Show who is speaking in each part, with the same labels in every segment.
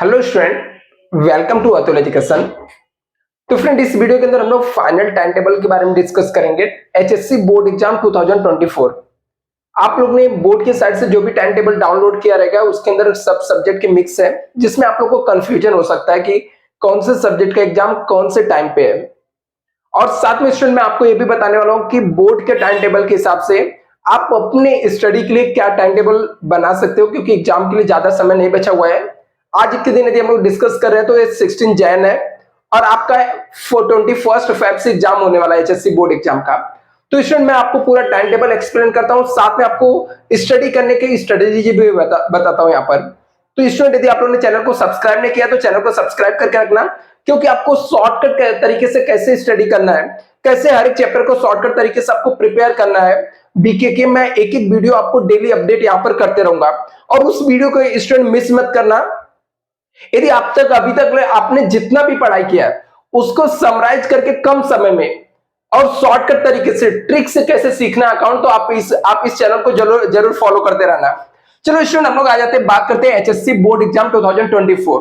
Speaker 1: Hello student, welcome Atul education. तो friend, इस video के अंदर हम लोग फाइनल टाइम टेबल के बारे में डिस्कस करेंगे। HSC board exam 2024। आप लोग ने बोर्ड के साइड से जो भी टाइम टेबल डाउनलोड किया रहेगा उसके अंदर सब सब्जेक्ट के मिक्स है, जिसमें आप लोग को कंफ्यूजन हो सकता है कि कौन से सब्जेक्ट का एग्जाम कौन से टाइम पे है। और साथ में स्टूडेंट मैं आपको ये भी बताने वाला हूँ कि बोर्ड के टाइम टेबल के हिसाब से आप अपने स्टडी के लिए क्या टाइम टेबल बना सकते हो, क्योंकि एग्जाम के लिए ज्यादा समय नहीं बचा हुआ है। आज के दिन यदि हम लोग डिस्कस कर रहे हैं तो ये 16 जैन है और आपका 21 फेब से एग्जाम होने वाला है एचएससी बोर्ड एग्जाम का। तो स्टूडेंट मैं आपको पूरा टाइम टेबल एक्सप्लेन करता हूँ, साथ में आपको स्टडी करने की स्ट्रेटेजी भी बताता हूँ यहाँ पर। तो स्टूडेंट यदि आप लोगों ने चैनल को सब्सक्राइब नहीं किया तो चैनल को सब्सक्राइब करके रखना, क्योंकि आपको शॉर्टकट तरीके से कैसे स्टडी करना है, कैसे हर एक चैप्टर को शॉर्टकट तरीके से आपको प्रिपेयर करना है बीके के, मैं एक एक वीडियो आपको डेली अपडेट यहाँ पर करते रहूंगा। और उस वीडियो को स्टूडेंट मिस मत करना। यदि आप तक अभी तक आपने जितना भी पढ़ाई किया है उसको समराइज करके कम समय में और शॉर्टकट तरीके से ट्रिक से कैसे सीखना अकाउंट, तो आप इस चैनल को जरूर फॉलो करते रहना। चलो स्टूडेंट हम लोग आ जाते हैं, बात करते हैं एचएससी बोर्ड एग्जाम 2024।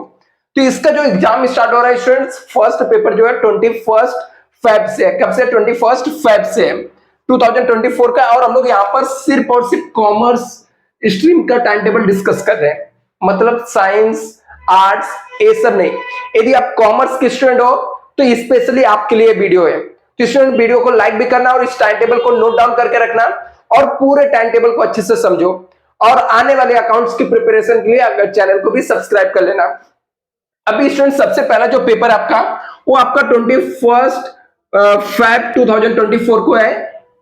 Speaker 1: तो इसका जो एग्जाम स्टार्ट हो रहा है स्टूडेंट्स, फर्स्ट पेपर जो है 21 फेब से। कब से? 21 फेब से 2024 का। और हम लोग यहाँ पर सिर्फ और सिर्फ कॉमर्स स्ट्रीम का टाइम टेबल डिस्कस कर रहे हैं, मतलब साइंस आर्ट्स ये सब नहीं। यदि आप कॉमर्स के स्टूडेंट हो तो स्पेशली आपके लिए वीडियो है। तो स्टूडेंट वीडियो को लाइक भी करना और इस टाइम टेबल को नोट डाउन करके रखना और पूरे टाइम टेबल को अच्छे से समझो। और आने वाले अकाउंट्स की प्रिपरेशन के लिए अगर चैनल को भी सब्सक्राइब कर लेना। अभी स्टूडेंट सबसे पहला जो पेपर आपका वो आपका 21 फेब 2024 को है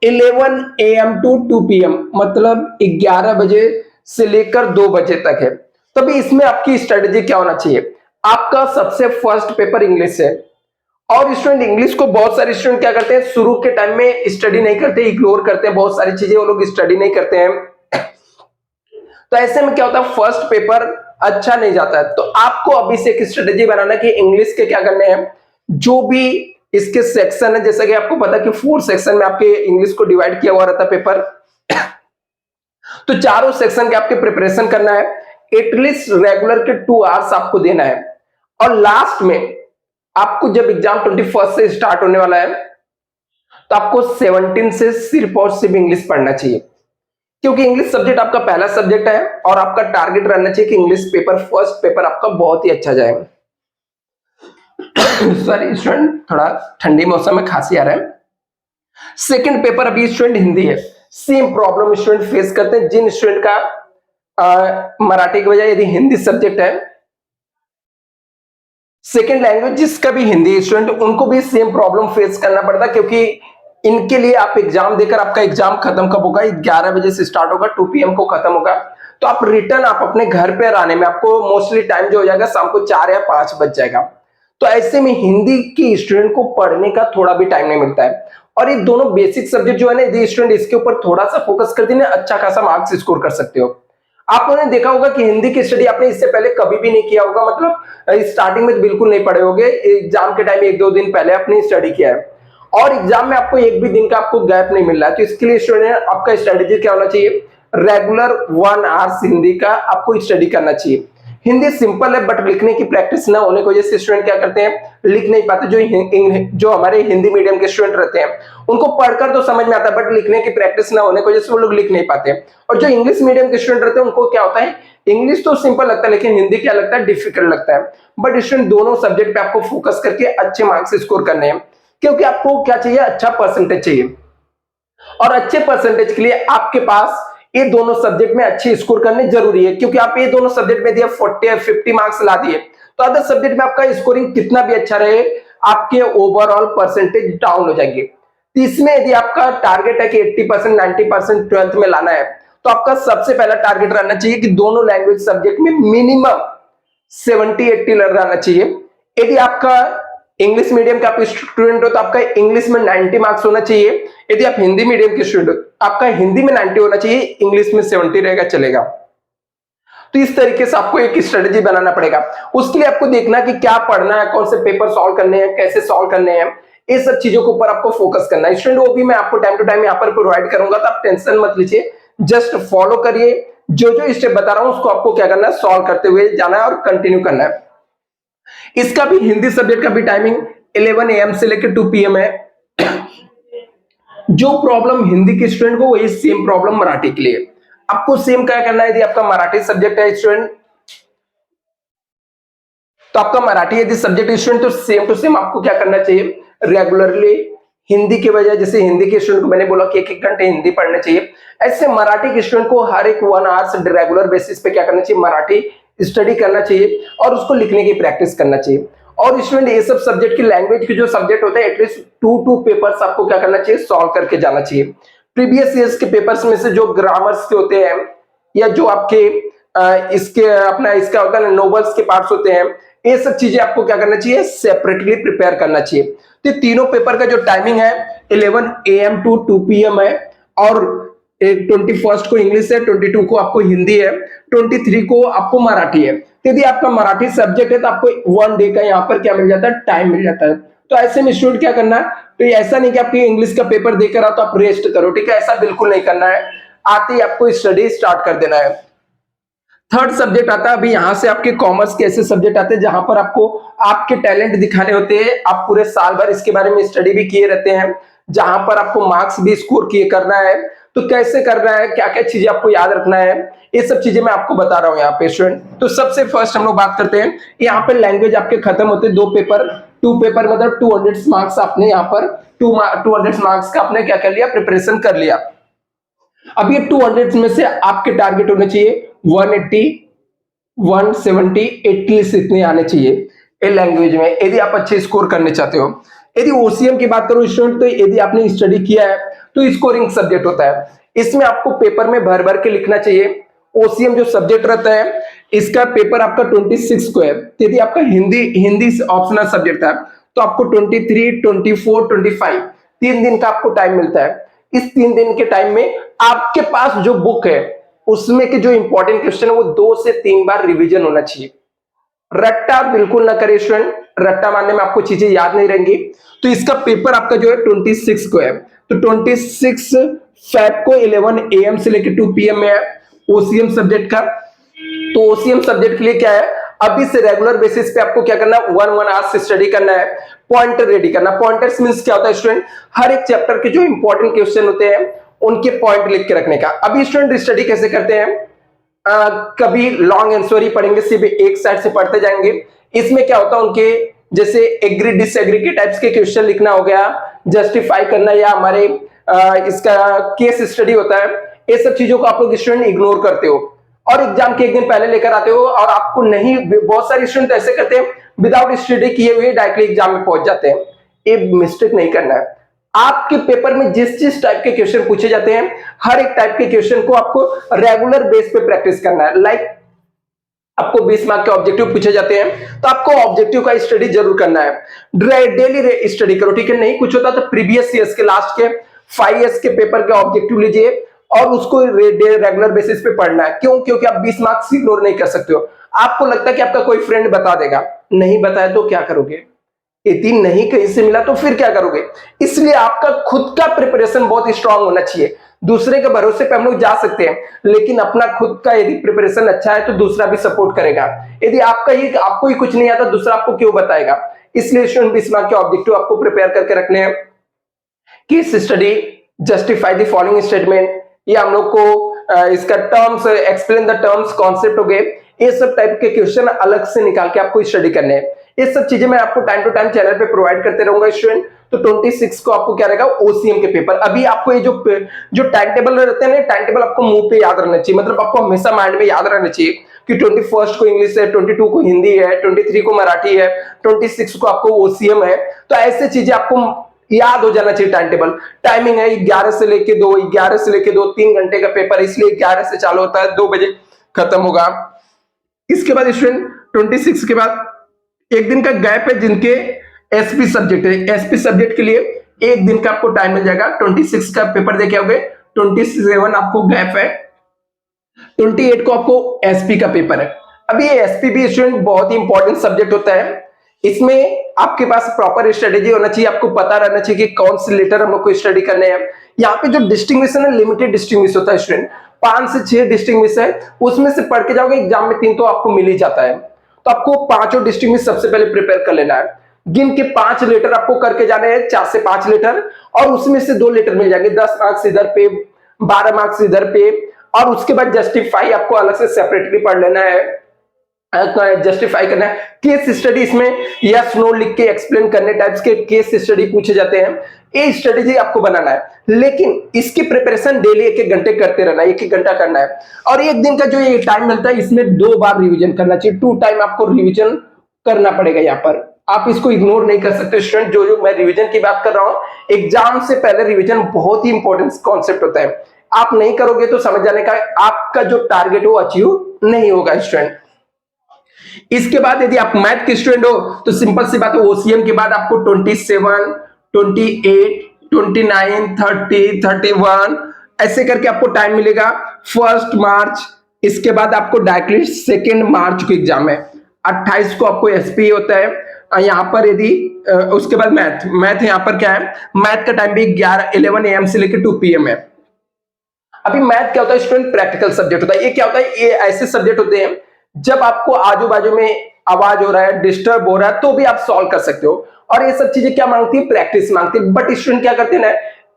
Speaker 1: 11 AM to 2 PM, मतलब 11 बजे से लेकर 2 बजे तक है। तभी इसमें आपकी स्ट्रेटेजी क्या होना चाहिए? आपका सबसे फर्स्ट पेपर इंग्लिश है और स्टूडेंट इंग्लिश को बहुत सारे स्टूडेंट क्या करते हैं, शुरू के टाइम में स्टडी नहीं करते, इग्नोर करते हैं, बहुत सारी चीजें वो लोग स्टडी नहीं करते हैं। तो ऐसे में क्या होता है, फर्स्ट पेपर अच्छा नहीं जाता है। तो आपको अभी से एक स्ट्रेटेजी बनाना कि इंग्लिश के क्या करने हैं, जो भी इसके सेक्शन है, जैसा कि आपको पता है कि 4 सेक्शन में आपके इंग्लिश को डिवाइड किया हुआ रहता है पेपर। तो चारों सेक्शन के आपके प्रिपरेशन करना है, एटलीस्ट रेगुलर के 2 आवर्स आपको देना है। और लास्ट में आपको जब एग्जाम 21 से स्टार्ट होने वाला है तो आपको 17 से सिर्फ और सिर्फ इंग्लिश पढ़ना चाहिए, क्योंकि इंग्लिश सब्जेक्ट आपका पहला सब्जेक्ट है और आपका टारगेट रहना चाहिए कि इंग्लिश पेपर फर्स्ट पेपर आपका बहुत ही अच्छा जाए। सॉरी स्टूडेंट, थोड़ा ठंडी मौसम में खांसी आ रहा है। सेकंड पेपर अभी स्टूडेंट हिंदी है। सेम प्रॉब्लम स्टूडेंट फेस करते हैं जिन स्टूडेंट का मराठी के बजाय यदि हिंदी सब्जेक्ट है, सेकेंड लैंग्वेज जिसका भी हिंदी स्टूडेंट, उनको भी सेम प्रॉब्लम फेस करना पड़ता है, क्योंकि इनके लिए आप एग्जाम देकर, आपका एग्जाम खत्म कब होगा, 11 बजे से स्टार्ट होगा, 2 PM को खत्म होगा। तो आप रिटर्न आप अपने घर पे आने में आपको मोस्टली टाइम जो हो जाएगा शाम को 4 या 5 बज जाएगा। तो ऐसे में हिंदी की स्टूडेंट को पढ़ने का थोड़ा भी टाइम नहीं मिलता है। और ये दोनों बेसिक सब्जेक्ट जो है ना, यदि स्टूडेंट इसके ऊपर थोड़ा सा फोकस करते हैं, अच्छा खासा मार्क्स स्कोर कर सकते हो। आप लोगों ने देखा होगा कि हिंदी की स्टडी आपने इससे पहले कभी भी नहीं किया होगा, मतलब स्टार्टिंग में बिल्कुल नहीं पढ़े होगे, एग्जाम के टाइम 1-2 दिन पहले अपनी स्टडी किया है और एग्जाम में आपको एक भी दिन का आपको गैप नहीं मिल रहा है। तो इसके लिए स्टूडेंट आपका स्ट्रेटेजी क्या होना चाहिए, रेगुलर 1 आवर्स हिंदी का आपको स्टडी करना चाहिए। हिंदी सिंपल है बट लिखने की प्रैक्टिस ना होने की वजह से स्टूडेंट क्या करते हैं, लिख नहीं पाते। जो हमारे हिंदी मीडियम के स्टूडेंट रहते हैं उनको पढ़कर तो समझ में आता है बट लिखने की प्रैक्टिस ना होने की वजह से वो लोग लिख नहीं पाते। और जो इंग्लिश मीडियम के स्टूडेंट रहते हैं उनको क्या होता है, इंग्लिश तो सिंपल लगता है लेकिन हिंदी क्या लगता है, डिफिकल्ट लगता है। बट स्टूडेंट दोनों सब्जेक्ट पे आपको फोकस करके अच्छे मार्क्स स्कोर करने हैं, क्योंकि आपको क्या चाहिए, अच्छा परसेंटेज चाहिए। और अच्छे परसेंटेज के लिए आपके पास ये दोनों सब्जेक्ट में अच्छे स्कोर करने जरूरी है, क्योंकि आप ये दोनों सब्जेक्ट में दिया 40 या 50 मार्क्स ला दिए तो अदर सब्जेक्ट में आपका स्कोरिंग कितना भी अच्छा रहे, आपके ओवरऑल परसेंटेज डाउन हो जाएंगे। तो इसमें यदि आपका टारगेट है कि 80% 90% 12th में लाना है, तो आपका सबसे पहला टारगेट रहना चाहिए कि दोनों लैंग्वेज सब्जेक्ट में मिनिमम 70-80 रहना चाहिए। यदि आपका इंग्लिश मीडियम का आप स्टूडेंट हो तो आपका इंग्लिश में 90 मार्क्स होना चाहिए। यदि आप हिंदी मीडियम के स्टूडेंट हो आपका हिंदी में 90 होना चाहिए, इंग्लिश में 70 रहेगा, चलेगा। तो इस तरीके से आपको एक स्ट्रेटेजी बनाना पड़ेगा। उसके लिए आपको देखना कि क्या पढ़ना है, कौन से पेपर सॉल्व करने हैं, कैसे सॉल्व करने हैं, ये सब चीजों के ऊपर आपको फोकस करना है स्टूडेंट। वो भी मैं आपको टाइम टू टाइम यहाँ पर प्रोवाइड करूंगा, तो आप टेंशन मत लीजिए, जस्ट फॉलो करिए। जो जो स्टेप बता रहा हूं उसको आपको क्या करना है, सॉल्व करते हुए जाना है और कंटिन्यू करना है। इसका भी हिंदी सब्जेक्ट का भी टाइमिंग 11 AM से लेकर 2 PM है। जो प्रॉब्लम हिंदी के स्टूडेंट को वही सेम प्रॉब्लम मराठी के लिए। आपको सेम क्या करना है, यदि आपका मराठी सब्जेक्ट है स्टूडेंट तो आपका मराठी यदि सब्जेक्ट स्टूडेंट तो सेम टू सेम आपको क्या करना चाहिए, रेगुलरली हिंदी के बजाय, जैसे हिंदी के स्टूडेंट को मैंने बोला कि 1-1 घंटे हिंदी पढ़ना चाहिए, ऐसे मराठी के स्टूडेंट को हर एक 1 आवर रेगुलर बेसिस पे क्या करना चाहिए, मराठी स्टडी करना चाहिए और उसको लिखने की प्रैक्टिस करना चाहिए। और स्टूडेंट ये सब सब्जेक्ट की लैंग्वेज के जो सब्जेक्ट होते हैं एटलीस्ट 2 पेपर्स आपको क्या करना चाहिए, सॉल्व करके जाना चाहिए। प्रीवियस ईयर्स के पेपर्स में से जो ग्रामर्स के होते हैं या जो आपके इसके अपना इसका होता है नोवेल्स के पार्ट्स होते हैं, ये सब चीजें आपको क्या करना चाहिए, सेपरेटली प्रिपेयर करना चाहिए। तो तीनों पेपर का जो टाइमिंग है 11 AM to 2 PM है और 21 को इंग्लिश है, 22 को आपको हिंदी है, 23 को आपको मराठी है। तो यदि आपका मराठी सब्जेक्ट है तो आपको 1 डे का यहाँ पर क्या मिल जाता है, टाइम मिल जाता है। तो ऐसे में स्टूडेंट क्या करना है, तो ऐसा नहीं कि आपकी इंग्लिश का पेपर देकर आओ तो आप रेस्ट करो, ठीक है, ऐसा बिल्कुल नहीं करना है। आते ही आपको स्टडी स्टार्ट कर देना है। थर्ड सब्जेक्ट आता है, अभी यहां से आपके कॉमर्स के ऐसे सब्जेक्ट आते हैं जहां पर आपको आपके टैलेंट दिखाने होते हैं। आप पूरे साल भर इसके बारे में स्टडी भी किए रहते हैं, जहां पर आपको मार्क्स भी स्कोर किए करना है। तो कैसे करना है, क्या क्या चीजें आपको याद रखना है, ये सब चीजें मैं आपको बता रहा हूं यहाँ पे स्टूडेंट। तो सबसे फर्स्ट हम लोग बात करते हैं, यहाँ पे लैंग्वेज आपके खत्म होते हैं 2 पेपर, 2 पेपर मतलब 200 मार्क्स आपने यहाँ पर 200 मार्क्स का आपने क्या कर लिया, प्रिपरेशन कर लिया। अब ये 200 में से आपके टारगेट होने चाहिए 180, 170 एटलीस्ट इतने आने चाहिए ए लैंग्वेज में, यदि आप अच्छे स्कोर करने चाहते हो। यदि ओसीएम की बात करो स्टूडेंट, तो यदि आपने स्टडी किया है तो स्कोरिंग सब्जेक्ट होता है, इसमें आपको पेपर में भर भर के लिखना चाहिए। ओसीएम जो सब्जेक्ट रहता है इसका पेपर आपका 26 को है। यदि आपका हिंदी ऑप्शनल सब्जेक्ट था तो आपको 23, 24, 25 3 दिन का आपको टाइम मिलता है। इस 3 दिन के टाइम में आपके पास जो बुक है उसमें के जो इंपॉर्टेंट क्वेश्चन है वो 2 से 3 बार रिवीजन होना चाहिए। रट्टा बिल्कुल ना करें स्टूडेंट, रट्टा मारने में आपको चीजें याद नहीं रहेंगी। तो इसका पेपर आपका जो है 26 को है, तो 26 फेब को 11 AM से लेकर 2 PM में है ओसीएम सब्जेक्ट का। तो ओसीएम सब्जेक्ट के लिए क्या है, अभी से रेगुलर बेसिस पे आपको क्या करना है, 1 आवर से स्टडी करना है, पॉइंटर रेडी करना। पॉइंटर्स मींस क्या होता है स्टूडेंट, हर एक चैप्टर के जो इंपॉर्टेंट क्वेश्चन होते हैं उनके पॉइंट लिख के रखने का। अभी स्टूडेंट स्टडी कैसे करते हैं, कभी लॉन्ग आंसर ही पढ़ेंगे, सिर्फ एक साइड से पढ़ते जाएंगे। इसमें क्या होता है, उनके जैसे एग्री डिसएग्री के टाइप्स के क्वेश्चन लिखना हो गया, जस्टिफाई करना, या हमारे इसका केस स्टडी होता है, ये सब चीजों को आप लोग स्टूडेंट इग्नोर करते हो और एग्जाम के एक दिन पहले लेकर आते हो। और आपको नहीं, बहुत सारे स्टूडेंट ऐसे करते हैं विदाउट स्टडी किए हुए डायरेक्टली एग्जाम में पहुंच जाते हैं। ये मिस्टेक नहीं करना है। आपके पेपर में जिस टाइप के क्वेश्चन पूछे जाते हैं, हर एक टाइप के क्वेश्चन को आपको रेगुलर बेस पे प्रैक्टिस करना है। लाइक आपको 20 मार्क के ऑब्जेक्टिव पूछे जाते हैं तो आपको ऑब्जेक्टिव का स्टडी जरूर करना है, डेली स्टडी करो, ठीक है। नहीं कुछ होता तो प्रीवियस ईयर्स के लास्ट के 5 इयर्स के पेपर के ऑब्जेक्टिव लीजिए और उसको रेगुलर बेसिस पे पढ़ना है। क्यों, क्योंकि आप 20 मार्क्स इग्नोर नहीं कर सकते हो। आपको लगता है कि आपका कोई फ्रेंड बता देगा, नहीं बताया तो क्या करोगे, यदि नहीं कहीं से मिला तो फिर क्या करोगे। इसलिए आपका खुद का प्रिपरेशन बहुत स्ट्रांग होना चाहिए। दूसरे के भरोसे पे हम लोग जा सकते हैं, लेकिन अपना खुद का यदि प्रिपरेशन अच्छा है तो दूसरा भी सपोर्ट करेगा। यदि आपको ही कुछ नहीं आता, दूसरा आपको क्यों बताएगा। इसलिए स्टूडेंट 20 मार्क के ऑब्जेक्टिव आपको प्रिपेयर करके रखने हैं। Case study, justify the following statement, ये हम लोग को इसका terms, explain the terms, concept हो गए, ये सब टाइप के क्वेश्चन अलग से निकाल के आपको स्टडी करने हैं। ये सब चीजें मैं आपको टाइम टू टाइम चैनल पे प्रोवाइड करते रहूंगा स्टूडेंट। तो 26 को आपको क्या रहेगा, ओसीएम के पेपर। अभी आपको ये जो टाइम टेबल रहते हैं ना, टाइम टेबल आपको मुंह पे याद रहना चाहिए, मतलब आपको हमेशा माइंड में याद रहना चाहिए कि 21 को इंग्लिश है, 22 को हिंदी है, 23 को मराठी है, 26 को आपको ओसीएम है। तो ऐसे चीजें आपको याद हो जाना चाहिए। टाइम टेबल टाइमिंग है 11 से लेके 2, 11 से लेके 2, 3 घंटे का पेपर, इसलिए 11 से चालू होता है, 2 बजे खत्म होगा। इसके बाद स्टूडेंट 26 के बाद एक दिन का गैप है, जिनके एसपी सब्जेक्ट है, एसपी सब्जेक्ट के लिए एक दिन का आपको टाइम मिल जाएगा। 26 का पेपर देके आओगे, 27 आपको गैप है, 28 को आपको एसपी का पेपर है। अभी ये एसपी भी स्टूडेंट बहुत ही इंपॉर्टेंट सब्जेक्ट होता है। इसमें आपके पास प्रॉपर स्ट्रेटेजी होना चाहिए, आपको पता रहना चाहिए कि कौन से लेटर हम लोग को स्टडी करने हैं। यहाँ पे जो डिस्टिंग्विशन है, लिमिटेड डिस्टिंग्विश होता है स्टूडेंट, 5 से 6 डिस्टिंग्विश है, उसमें से पढ़ के जाओगे एग्जाम में 3 तो आपको मिल ही जाता है। तो आपको पांचों डिस्ट्रिक्ट में सबसे पहले प्रिपेयर कर लेना है। गिन के 5 लेटर आपको करके जाने हैं, 4 से 5 लेटर, और उसमें से 2 लेटर मिल जाएंगे, 10 मार्क्स इधर पे, 12 मार्क्स इधर पे। और उसके बाद जस्टिफाई आपको अलग से सेपरेटली पढ़ लेना है, जस्टिफाई करना है। केस स्टडी इसमें यस नो लिख के एक्सप्लेन करने टाइप्स के केस स्टडी पूछे जाते हैं। ये स्ट्रेटेजी आपको बनाना है, लेकिन इसकी प्रिपरेशन डेली 1-1 घंटे करते रहना है, 1-1 घंटा करना है। और एक दिन का जो ये टाइम मिलता है, इसमें 2 बार रिवीजन करना चाहिए, 2 टाइम आपको रिवीजन करना पड़ेगा। यहाँ पर आप इसको इग्नोर नहीं कर सकते स्टूडेंट। जो मैं रिवीजन की बात कर रहा हूँ, एग्जाम से पहले रिवीजन बहुत ही इंपॉर्टेंट कॉन्सेप्ट होता है। आप नहीं करोगे तो समझ जाने का आपका जो टारगेट हो अचीव नहीं होगा स्टूडेंट। इसके बाद यदि आप मैथ के स्टूडेंट हो तो सिंपल सी बात है, ओसीएम के बाद आपको 27, 28, 29, 30, 31 ऐसे करके आपको टाइम मिलेगा। 1 मार्च, इसके बाद आपको डायरेक्टली 2 मार्च को एग्जाम है। 28 को आपको एसपी होता है। यहाँ पर यदि उसके बाद मैथ यहाँ पर क्या है, मैथ का टाइम भी 11 AM से लेकर 2 PM है। अभी मैथ क्या होता है स्टूडेंट, प्रैक्टिकल सब्जेक्ट होता है। ये क्या होता है, ये ऐसे सब्जेक्ट होते हैं जब आपको आजू बाजू में आवाज हो रहा है, डिस्टर्ब हो रहा है, तो भी आप सॉल्व कर सकते हो। और ये सब चीजें क्या मांगती है, प्रैक्टिस मांगती है। बट स्टूडेंट क्या करते हैं ना,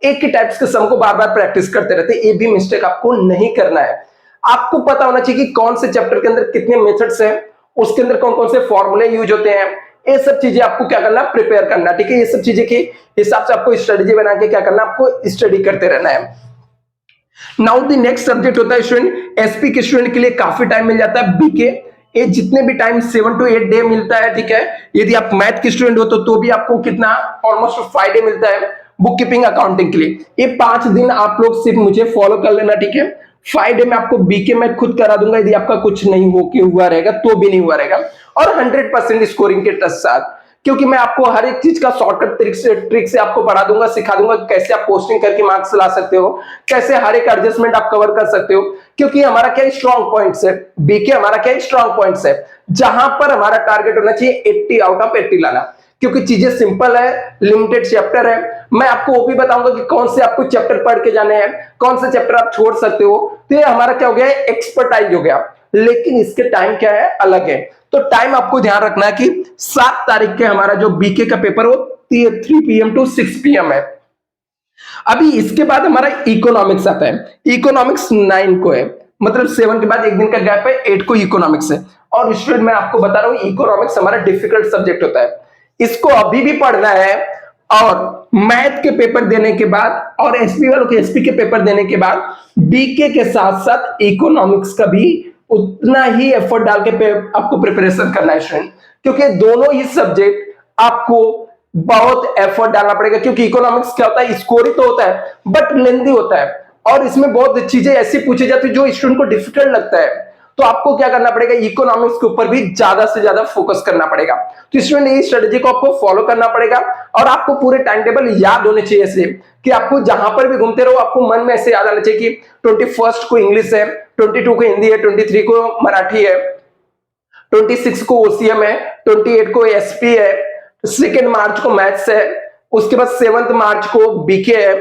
Speaker 1: एक ही टाइप्स के सम को बार बार प्रैक्टिस करते रहते हैं। ये भी मिस्टेक आपको नहीं करना है। आपको पता होना चाहिए कि कौन से चैप्टर के अंदर कितने मेथड्स हैं, उसके अंदर कौन कौन से फॉर्मूले यूज होते हैं। ये सब चीजें आपको क्या करना, प्रिपेयर करना, ठीक है। ये सब चीजें के हिसाब से आपको स्ट्रेटेजी बना के क्या करना, आपको स्टडी करते रहना है। नाउ द नेक्स्ट सब्जेक्ट होता है स्टूडेंट, एसपी के स्टूडेंट के लिए काफी टाइम मिल जाता है। बीके ये जितने भी टाइम 7 to 8 डे मिलता है, ठीक है। यदि आप मैथ के स्टूडेंट हो तो भी आपको कितना, ऑलमोस्ट 5 डे मिलता है बुक कीपिंग अकाउंटिंग के लिए। ये 5 दिन आप लोग सिर्फ मुझे फॉलो कर लेना, ठीक है। 5 डे में आपको बीके में खुद करा दूंगा, यदि आपका कुछ नहीं हो के हुआ रहेगा तो भी नहीं हुआ रहेगा। और 100% स्कोरिंग के साथ, क्योंकि मैं आपको हर एक चीज का शॉर्टकट ट्रिक से आपको पढ़ा दूंगा, सिखा दूंगा कैसे आप पोस्टिंग करके मार्क्स ला सकते हो, कैसे हर एक एडजस्टमेंट आप कवर कर सकते हो। क्योंकि हमारा क्या स्ट्रॉन्ग पॉइंट्स है, बीके हमारा क्या स्ट्रॉन्ग पॉइंट्स है, जहां पर हमारा टारगेट होना चाहिए 80 आउट ऑफ 80 लाना। क्योंकि चीजें सिंपल है, लिमिटेड चैप्टर है। मैं आपको वो भी बताऊंगा कि कौन से आपको चैप्टर पढ़ के जाने हैं, कौन से चैप्टर आप छोड़ सकते हो। तो ये हमारा क्या हो गया, एक्सपर्टाइज हो गया। लेकिन इसके टाइम क्या है, अलग है। तो टाइम आपको ध्यान रखना है कि 7 तारीख के हमारा जो बीके का पेपर हो 3 PM to 6 PM है। अभी इसके बाद हमारा इकोनॉमिक्स आता है। इकोनॉमिक्स 9 को है, मतलब 7 के बाद एक दिन का गैप है, 8 को इकोनॉमिक्स है। और स्टूडेंट मैं आपको बता रहा हूं, इकोनॉमिक्स हमारा डिफिकल्ट सब्जेक्ट होता है। इसको अभी भी पढ़ना है, और मैथ के पेपर देने के बाद और एसपी वालों के एसपी के पेपर देने के बाद बीके के साथ साथ इकोनॉमिक्स का भी उतना ही एफर्ट डाल के आपको प्रिपरेशन करना है स्टूडेंट। क्योंकि दोनों ही सब्जेक्ट आपको बहुत एफर्ट डालना पड़ेगा। क्योंकि इकोनॉमिक्स क्या होता है, स्कोरिंग तो होता है बट लेंथी होता है, और इसमें बहुत चीजें ऐसी पूछी जाती है जो स्टूडेंट को डिफिकल्ट लगता है। तो आपको क्या करना पड़ेगा, इकोनॉमिक्स के ऊपर भी ज्यादा से ज्यादा फोकस करना पड़ेगा। तो स्टूडेंट ये स्ट्रेटेजी को आपको फॉलो करना पड़ेगा, और आपको पूरे टाइम टेबल याद होने चाहिए ऐसे कि आपको जहां पर भी घूमते रहो आपको मन में ऐसे याद आना चाहिए कि 21 को इंग्लिश है, 22 को हिंदी है, 23 को मराठी है, 26 को ओसीएम है, 28 को एसपी है, 2 मार्च को मैथ्स है, उसके बाद 7 मार्च को बीके है,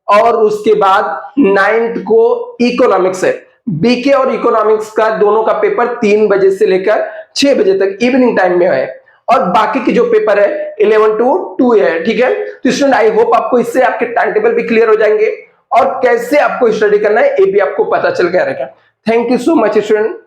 Speaker 1: और उसके बाद 9 को इकोनॉमिक्स है। बीके और इकोनॉमिक्स का दोनों का पेपर 3 बजे से लेकर 6 बजे तक इवनिंग टाइम में है, और बाकी के जो पेपर है 11 to 2 है, ठीक है। तो स्टूडेंट आई होप आपको इससे आपके टाइम टेबल भी क्लियर हो जाएंगे, और कैसे आपको स्टडी करना है ये भी आपको पता चल गया रहेगा। Thank you so much student.